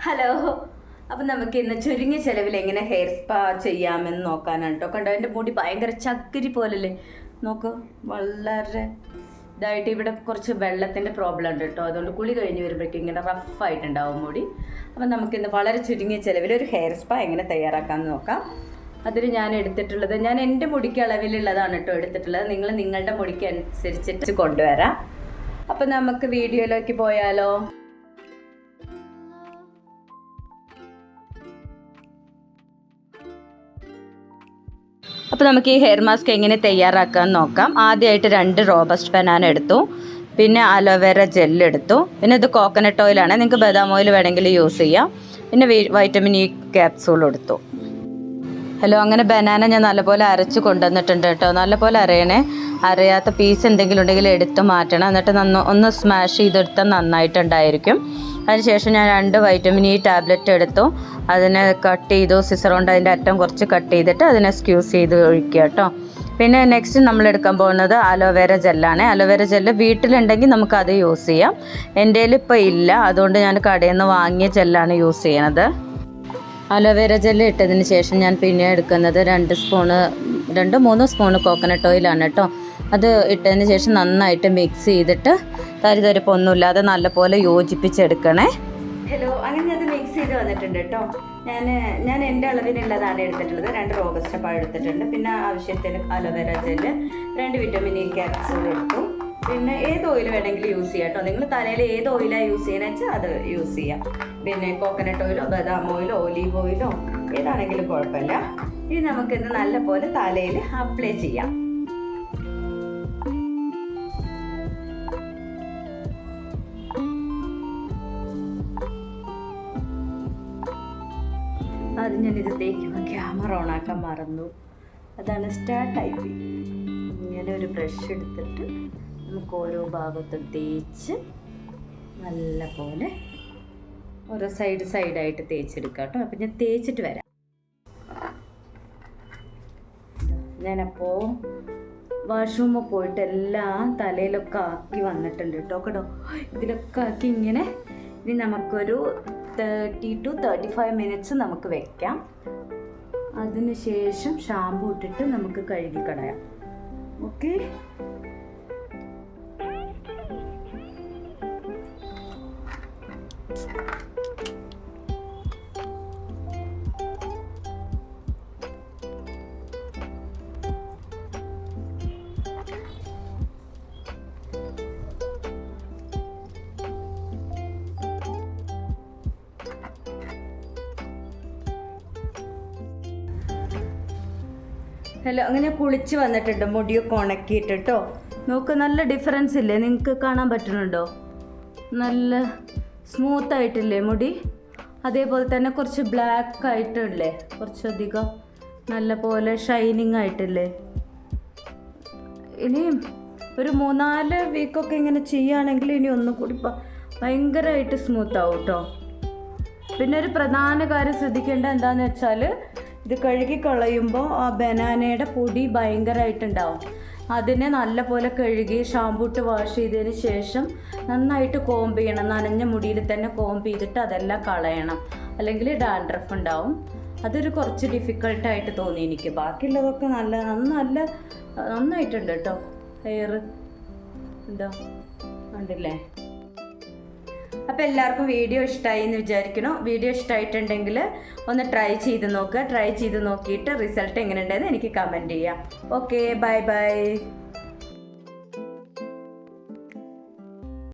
Hello. അപ്പം നമുക്ക് ഇന്ന് ചുരുങ്ങിയ ചിലവിൽ എങ്ങനെ ഹെയർ സ്പാ ചെയ്യാമെന്ന് നോക്കാനാണ് കേട്ടോ. കണ്ടോ, എൻ്റെ മുടി ഭയങ്കര ചക്കിരി പോലല്ലേ. നോക്കൂ, വളരെ ഇതായിട്ട് ഇവിടെ കുറച്ച് വെള്ളത്തിൻ്റെ പ്രോബ്ലം ഉണ്ട് കേട്ടോ. അതുകൊണ്ട് കുളി കഴിഞ്ഞ് വരുമ്പോഴേക്കും ഇങ്ങനെ റഫായിട്ടുണ്ടാവും മുടി. അപ്പം നമുക്കിന്ന് വളരെ ചുരുങ്ങിയ ചിലവിൽ ഒരു ഹെയർ സ്പാ എങ്ങനെ തയ്യാറാക്കാമെന്ന് നോക്കാം. അതിന് ഞാൻ എടുത്തിട്ടുള്ളത്, ഞാൻ എൻ്റെ മുടിക്ക് അളവിലുള്ളതാണ് കേട്ടോ എടുത്തിട്ടുള്ളത്. നിങ്ങൾ നിങ്ങളുടെ മുടിക്ക് അനുസരിച്ചിട്ട് കൊണ്ടുവരാം. അപ്പം നമുക്ക് വീഡിയോയിലേക്ക് പോയാലോ. അപ്പോൾ നമുക്ക് ഈ ഹെയർ മാസ്ക് എങ്ങനെ തയ്യാറാക്കാമെന്ന് നോക്കാം. ആദ്യമായിട്ട് 2 റോബസ്റ്റ് ബനാന എടുത്തു, പിന്നെ അലോവേര ജെൽ എടുത്തു, പിന്നെ ഇത് കോക്കനട്ട് ഓയിലാണ്, നിങ്ങൾക്ക് ബദാം ഓയിൽ വേണമെങ്കിൽ യൂസ് ചെയ്യാം. പിന്നെ വൈറ്റമിൻ ഇ ക്യാപ്സൂൾ എടുത്തു. ഹലോ, അങ്ങനെ ബനാന ഞാൻ നല്ലപോലെ അരച്ച് കൊണ്ടുവന്നിട്ടുണ്ട് കേട്ടോ. നല്ലപോലെ അരയണേ. അരയാത്ത പീസ് എന്തെങ്കിലും ഉണ്ടെങ്കിൽ എടുത്ത് മാറ്റണം. എന്നിട്ട് ഒന്ന് സ്മാഷ് ചെയ്തെടുത്താൽ നന്നായിട്ടുണ്ടായിരിക്കും. അതിനുശേഷം ഞാൻ 2 വൈറ്റമിൻ ഇ ടാബ്ലറ്റ് എടുത്തു. അതിനെ കട്ട് ചെയ്തു, സിസർ കൊണ്ട് അതിൻ്റെ അറ്റം കുറച്ച് കട്ട് ചെയ്തിട്ട് അതിനെ സ്ക്യൂസ് ചെയ്ത് ഒഴിക്കുക കേട്ടോ. പിന്നെ നെക്സ്റ്റ് നമ്മൾ എടുക്കാൻ പോകുന്നത് അലോവേര ജെല്ലാണ്. അലോവേര ജെല്ല് വീട്ടിലുണ്ടെങ്കിൽ നമുക്കത് യൂസ് ചെയ്യാം. എൻ്റെ കയ്യിൽ ഇപ്പോൾ ഇല്ല, അതുകൊണ്ട് ഞാൻ കടയിൽ നിന്ന് വാങ്ങിയ ജെല്ലാണ് യൂസ് ചെയ്യണത്. അലോവേര ജെല്ല് ഇട്ടതിന് ശേഷം ഞാൻ പിന്നെ എടുക്കുന്നത് 2-3 സ്പൂണ് കോക്കനട്ട് ഓയിലാണ് കേട്ടോ. അത് ഇട്ടതിന് ശേഷം നന്നായിട്ട് മിക്സ് ചെയ്തിട്ട് തരിതരിപ്പൊന്നുമില്ലാതെ നല്ലപോലെ യോജിപ്പിച്ചെടുക്കണേ. ഹലോ, അങ്ങനെ അത് മിക്സ് ചെയ്ത് വന്നിട്ടുണ്ട് കേട്ടോ. ഞാൻ എൻ്റെ അളവിനുള്ളതാണ് എടുത്തിട്ടുള്ളത്. 2 റോബസ്റ്റ പഴം എടുത്തിട്ടുണ്ട്, പിന്നെ ആവശ്യത്തിന് aloe vera gel, 2 vitamin E capsule എടുത്തു. പിന്നെ ഏത് ഓയിൽ വേണമെങ്കിലും യൂസ് ചെയ്യാം കേട്ടോ. നിങ്ങൾ തലയിൽ ഏത് ഓയിലാണ് യൂസ് ചെയ്യണമെന്ന് വെച്ചാൽ അത് യൂസ് ചെയ്യാം. പിന്നെ കോക്കനട്ട് ഓയിലോ ബദാം ഓയിലോ ഒലീവ് ഓയിലോ ഏതാണെങ്കിലും കുഴപ്പമില്ല. ഇനി നമുക്കിത് നല്ലപോലെ തലയിൽ അപ്ലൈ ചെയ്യാം. അത് ഞാനിത് തേക്കുമ്പോൾ ക്യാമറ ഓണാക്കാൻ മറന്നു. അതാണ് സ്റ്റാർട്ടായിപ്പോയി. ഇങ്ങനെ ഒരു ബ്രഷ് എടുത്തിട്ട് നമുക്ക് ഓരോ ഭാഗത്തും തേച്ച് നല്ല പോലെ ഓരോ സൈഡായിട്ട് തേച്ചെടുക്കാം കേട്ടോ. അപ്പം ഞാൻ തേച്ചിട്ട് വരാം. ഞാനപ്പോൾ വാഷ്റൂമിൽ പോയിട്ട് എല്ലാം തലയിലൊക്കെ ആക്കി വന്നിട്ടുണ്ട് കേട്ടോ. ഇതിലൊക്കെ ആക്കി ഇങ്ങനെ ഇനി നമുക്കൊരു 30 to 35 മിനിറ്റ്സ് നമുക്ക് വെക്കാം. അതിന് ശേഷം ഷാമ്പു ഇട്ടിട്ട് നമുക്ക് കഴുകി കളയാം. ഓക്കെ. ഹലോ, അങ്ങനെ കുളിച്ച് വന്നിട്ടുണ്ട്, മുടിയൊക്കെ ഉണക്കിയിട്ട് കേട്ടോ. നോക്ക്, നല്ല ഡിഫറൻസ് ഇല്ലേ, നിങ്ങൾക്ക് കാണാൻ പറ്റുന്നുണ്ടോ? നല്ല സ്മൂത്തായിട്ടില്ലേ മുടി? അതേപോലെ തന്നെ കുറച്ച് ബ്ലാക്ക് ആയിട്ടില്ലേ, കുറച്ചധികം നല്ല പോലെ ഷൈനിങ് ആയിട്ടില്ലേ. ഇനി ഒരു 3-4 വീക്കൊക്കെ ഇങ്ങനെ ചെയ്യുകയാണെങ്കിൽ ഇനി ഒന്നും കൂടി ഭയങ്കരമായിട്ട് സ്മൂത്താവും കേട്ടോ. പിന്നെ ഒരു പ്രധാന കാര്യം ശ്രദ്ധിക്കേണ്ട എന്താണെന്ന് വെച്ചാൽ, ഇത് കഴുകി കളയുമ്പോൾ ആ ബനാനയുടെ പൊടി ഭയങ്കരമായിട്ടുണ്ടാവും. അതിനെ നല്ലപോലെ കഴുകി ഷാമ്പൂ ഇട്ട് വാഷ് ചെയ്തതിന് ശേഷം നന്നായിട്ട് കോംബ് ചെയ്യണം. നനഞ്ഞ മുടിയിൽ തന്നെ കോംബ് ചെയ്തിട്ട് അതെല്ലാം കളയണം, അല്ലെങ്കിൽ ഡാൻഡ്രഫ് ഉണ്ടാവും. അതൊരു കുറച്ച് ഡിഫിക്കൽട്ടായിട്ട് തോന്നി എനിക്ക്. ബാക്കിയുള്ളതൊക്കെ നന്നായിട്ടുണ്ട് കേട്ടോ. ഹെയർ എന്താ കണ്ടില്ലേ. അപ്പോൾ എല്ലാവർക്കും വീഡിയോ ഇഷ്ടമായി എന്ന് വിചാരിക്കണം. വീഡിയോ ഇഷ്ടമായിട്ടുണ്ടെങ്കിൽ ഒന്ന് ട്രൈ ചെയ്ത് നോക്കുക. ട്രൈ ചെയ്ത് നോക്കിയിട്ട് റിസൾട്ട് എങ്ങനെയുണ്ടെന്ന് എനിക്ക് കമൻറ്റ് ചെയ്യാം. Okay, by.